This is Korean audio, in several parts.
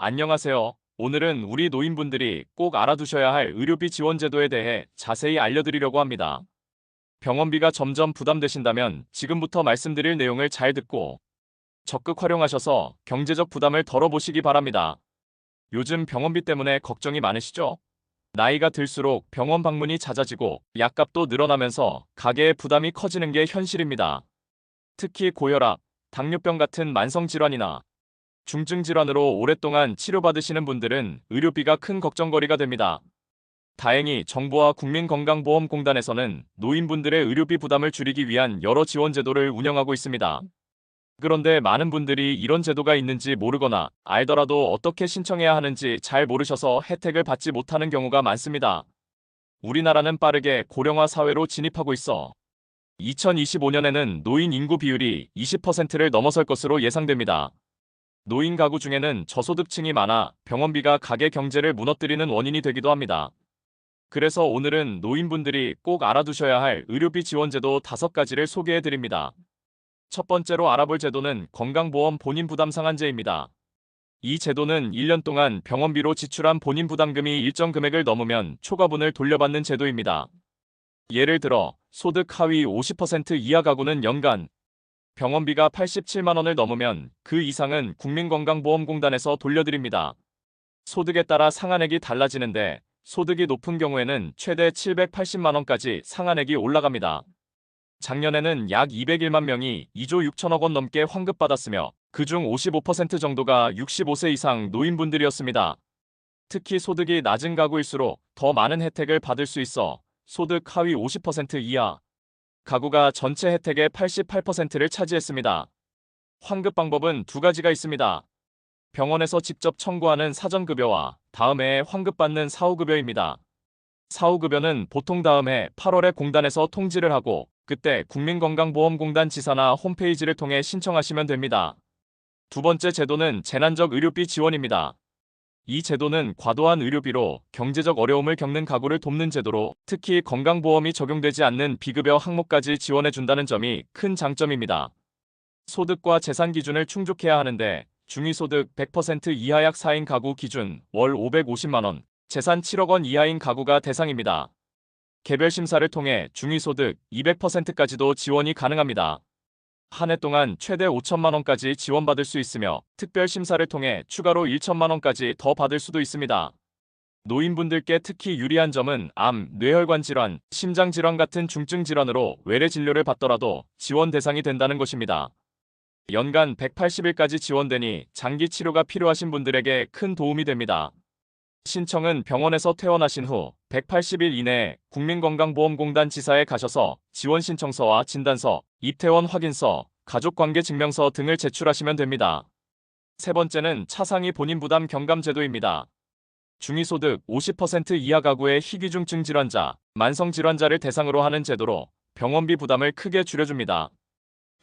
안녕하세요. 오늘은 우리 노인분들이 꼭 알아두셔야 할 의료비 지원 제도에 대해 자세히 알려드리려고 합니다. 병원비가 점점 부담되신다면 지금부터 말씀드릴 내용을 잘 듣고 적극 활용하셔서 경제적 부담을 덜어보시기 바랍니다. 요즘 병원비 때문에 걱정이 많으시죠? 나이가 들수록 병원 방문이 잦아지고 약값도 늘어나면서 가계의 부담이 커지는 게 현실입니다. 특히 고혈압, 당뇨병 같은 만성질환이나 중증 질환으로 오랫동안 치료받으시는 분들은 의료비가 큰 걱정거리가 됩니다. 다행히 정부와 국민건강보험공단에서는 노인분들의 의료비 부담을 줄이기 위한 여러 지원 제도를 운영하고 있습니다. 그런데 많은 분들이 이런 제도가 있는지 모르거나 알더라도 어떻게 신청해야 하는지 잘 모르셔서 혜택을 받지 못하는 경우가 많습니다. 우리나라는 빠르게 고령화 사회로 진입하고 있어 2025년에는 노인 인구 비율이 20%를 넘어설 것으로 예상됩니다. 노인 가구 중에는 저소득층이 많아 병원비가 가계 경제를 무너뜨리는 원인이 되기도 합니다. 그래서 오늘은 노인분들이 꼭 알아두셔야 할 의료비 지원제도 5가지를 소개해드립니다. 첫 번째로 알아볼 제도는 건강보험 본인부담 상한제입니다. 이 제도는 1년 동안 병원비로 지출한 본인부담금이 일정 금액을 넘으면 초과분을 돌려받는 제도입니다. 예를 들어 소득 하위 50% 이하 가구는 연간 병원비가 87만 원을 넘으면 그 이상은 국민건강보험공단에서 돌려드립니다. 소득에 따라 상한액이 달라지는데 소득이 높은 경우에는 최대 780만 원까지 상한액이 올라갑니다. 작년에는 약 201만 명이 2조 6천억 원 넘게 환급받았으며 그중 55% 정도가 65세 이상 노인분들이었습니다. 특히 소득이 낮은 가구일수록 더 많은 혜택을 받을 수 있어 소득 하위 50% 이하 가구가 전체 혜택의 88%를 차지했습니다. 환급 방법은 2가지가 있습니다. 병원에서 직접 청구하는 사전급여와 다음 해에 환급받는 사후급여입니다. 사후급여는 보통 다음 해 8월에 공단에서 통지를 하고 그때 국민건강보험공단 지사나 홈페이지를 통해 신청하시면 됩니다. 두 번째 제도는 재난적 의료비 지원입니다. 이 제도는 과도한 의료비로 경제적 어려움을 겪는 가구를 돕는 제도로 특히 건강보험이 적용되지 않는 비급여 항목까지 지원해준다는 점이 큰 장점입니다. 소득과 재산 기준을 충족해야 하는데 중위소득 100% 이하 약 4인 가구 기준 월 550만 원, 재산 7억 원 이하인 가구가 대상입니다. 개별 심사를 통해 중위소득 200%까지도 지원이 가능합니다. 한 해 동안 최대 5천만 원까지 지원받을 수 있으며 특별 심사를 통해 추가로 1천만 원까지 더 받을 수도 있습니다. 노인분들께 특히 유리한 점은 암, 뇌혈관 질환, 심장 질환 같은 중증 질환으로 외래 진료를 받더라도 지원 대상이 된다는 것입니다. 연간 180일까지 지원되니 장기 치료가 필요하신 분들에게 큰 도움이 됩니다. 신청은 병원에서 퇴원하신 후 180일 이내에 국민건강보험공단 지사에 가셔서 지원신청서와 진단서, 입퇴원 확인서, 가족관계증명서 등을 제출하시면 됩니다. 세 번째는 차상위 본인부담 경감제도입니다. 중위소득 50% 이하 가구의 희귀중증 질환자, 만성질환자를 대상으로 하는 제도로 병원비 부담을 크게 줄여줍니다.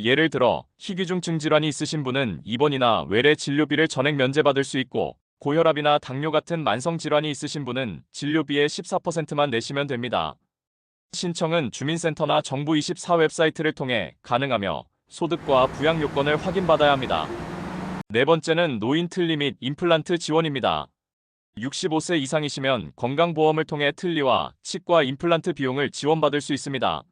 예를 들어 희귀중증 질환이 있으신 분은 입원이나 외래 진료비를 전액 면제받을 수 있고 고혈압이나 당뇨 같은 만성질환이 있으신 분은 진료비의 14%만 내시면 됩니다. 신청은 주민센터나 정부24 웹사이트를 통해 가능하며 소득과 부양 요건을 확인받아야 합니다. 네 번째는 노인 틀니 및 임플란트 지원입니다. 65세 이상이시면 건강보험을 통해 틀니와 치과 임플란트 비용을 지원받을 수 있습니다.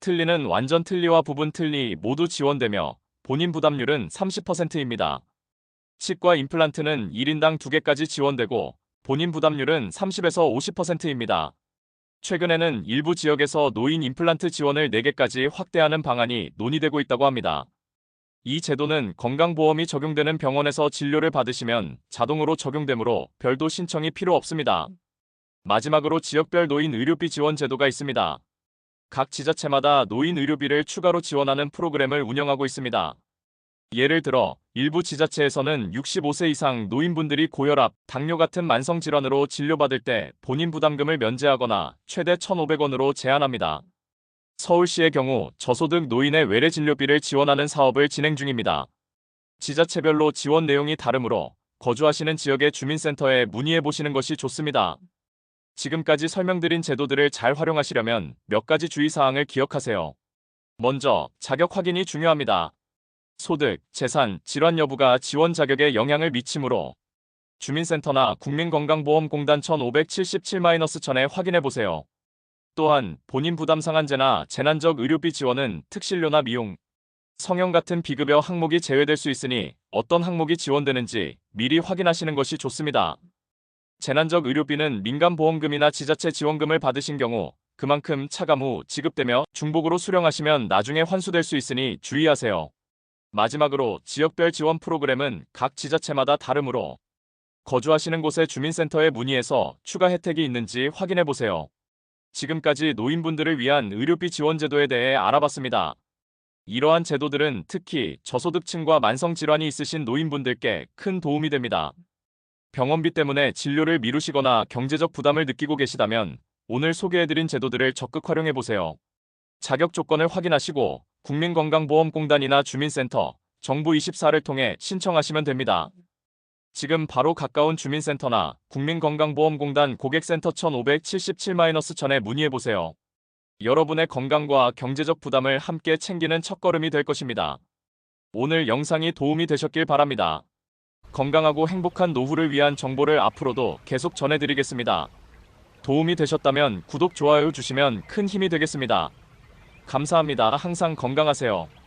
틀니는 완전 틀니와 부분 틀니 모두 지원되며 본인 부담률은 30%입니다. 치과 임플란트는 1인당 2개까지 지원되고 본인 부담률은 30에서 50%입니다. 최근에는 일부 지역에서 노인 임플란트 지원을 4개까지 확대하는 방안이 논의되고 있다고 합니다. 이 제도는 건강보험이 적용되는 병원에서 진료를 받으시면 자동으로 적용되므로 별도 신청이 필요 없습니다. 마지막으로 지역별 노인 의료비 지원 제도가 있습니다. 각 지자체마다 노인 의료비를 추가로 지원하는 프로그램을 운영하고 있습니다. 예를 들어 일부 지자체에서는 65세 이상 노인분들이 고혈압, 당뇨 같은 만성질환으로 진료받을 때 본인 부담금을 면제하거나 최대 1,500원으로 제한합니다. 서울시의 경우 저소득 노인의 외래 진료비를 지원하는 사업을 진행 중입니다. 지자체별로 지원 내용이 다르므로 거주하시는 지역의 주민센터에 문의해 보시는 것이 좋습니다. 지금까지 설명드린 제도들을 잘 활용하시려면 몇 가지 주의사항을 기억하세요. 먼저 자격 확인이 중요합니다. 소득, 재산, 질환 여부가 지원 자격에 영향을 미치므로 주민센터나 국민건강보험공단 1577-1000에 확인해보세요. 또한 본인 부담 상한제나 재난적 의료비 지원은 특실료나 미용, 성형 같은 비급여 항목이 제외될 수 있으니 어떤 항목이 지원되는지 미리 확인하시는 것이 좋습니다. 재난적 의료비는 민간보험금이나 지자체 지원금을 받으신 경우 그만큼 차감 후 지급되며 중복으로 수령하시면 나중에 환수될 수 있으니 주의하세요. 마지막으로 지역별 지원 프로그램은 각 지자체마다 다르므로 거주하시는 곳의 주민센터에 문의해서 추가 혜택이 있는지 확인해보세요. 지금까지 노인분들을 위한 의료비 지원 제도에 대해 알아봤습니다. 이러한 제도들은 특히 저소득층과 만성질환이 있으신 노인분들께 큰 도움이 됩니다. 병원비 때문에 진료를 미루시거나 경제적 부담을 느끼고 계시다면 오늘 소개해드린 제도들을 적극 활용해보세요. 자격 조건을 확인하시고 국민건강보험공단이나 주민센터, 정부24를 통해 신청하시면 됩니다. 지금 바로 가까운 주민센터나 국민건강보험공단 고객센터 1577-1000에 문의해보세요. 여러분의 건강과 경제적 부담을 함께 챙기는 첫걸음이 될 것입니다. 오늘 영상이 도움이 되셨길 바랍니다. 건강하고 행복한 노후를 위한 정보를 앞으로도 계속 전해드리겠습니다. 도움이 되셨다면 구독, 좋아요 주시면 큰 힘이 되겠습니다. 감사합니다. 항상 건강하세요.